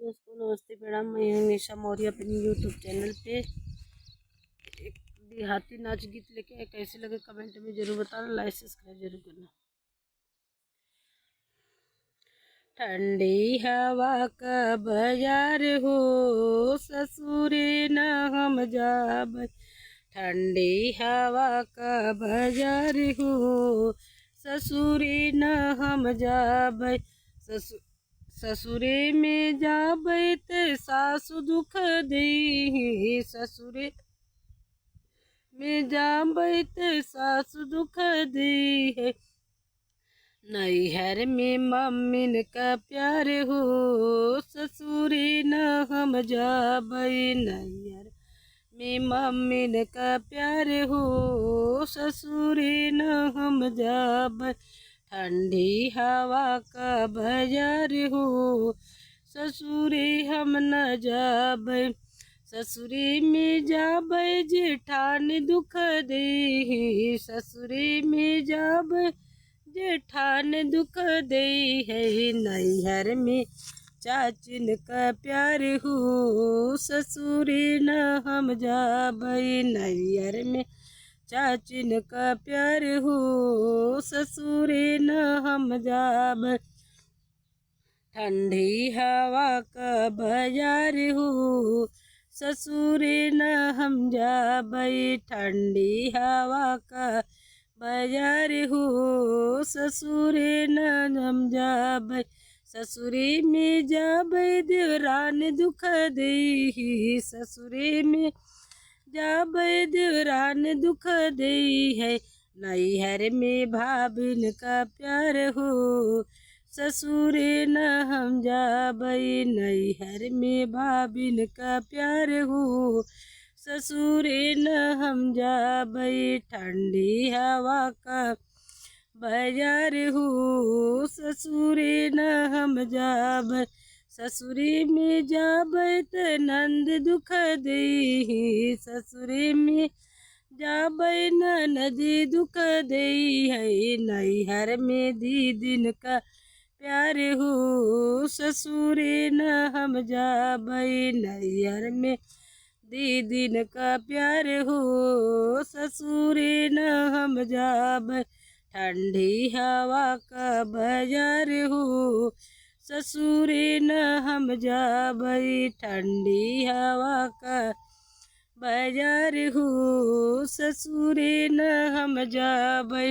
दोस्तों, नमस्ते प्रणाम। मैं हूं निशा मौर्य अपनी यूट्यूब चैनल पे एक देहाती नाच गीत लेके आए। कैसे लगे कमेंट में जरूर बताना, लाइक सब्सक्राइब जरूर करना। ठंडी हवा का बाजार हो, ससुरे न हम जाब। ठंडी हवा का बाजार हो, ससुरे न हम जाब। ससुरे में जाबै ते सासु दुख देहि। ससुरे में जाबै ते सासु दुख देहि। नैहर में मम्मीन का प्यार हो, ससुरे न हम जाबै। नैहर में मम्मीन का प्यार हो, ससुरे न हम जाबै। ठंडी हवा का बाजार हो, ससुरे हम न जाबै। ससुरे में जाबै जेठान दुख देहि। ससुरे में जाबै जेठान दुख देहि है। नैहर में चाचिन का प्यार हो, ससुरे न हम जाबै। नैहर में चाचिन का प्यार हो, ससुरे न हम जाब। ठंडी हवा का बाजार हो, ससुरे न हम जाबै। ठंडी हवा का बाजार हो, ससुरे न हम जाबै। ससुरे में जाबै देवरान दुख देहि। ससुरे में जाबै देवरान दुख देहि है। नैहर में भाभिन का प्यार हो, ससुरे न हम जाबै। नैहर में भाभिन का प्यार हो, ससुरे न हम जाबै। ठंडी हवा का बाजार हो, ससुरे न हम जाबै। ससुरे में जाबै त नंद दुख देहि। ससुरे में जाबै ननद दुख देहि है। नैहर में दीदिन का प्यार हो, ससुरे न हम जाबै। नैहर में दीदिन का प्यार हो, ससुरे न हम जाबै। ठंडी हवा का बाजार हो, ससुरे न हम जाबै। ठंडी हवा का बाजार हो, ससुरे न हम जाबै।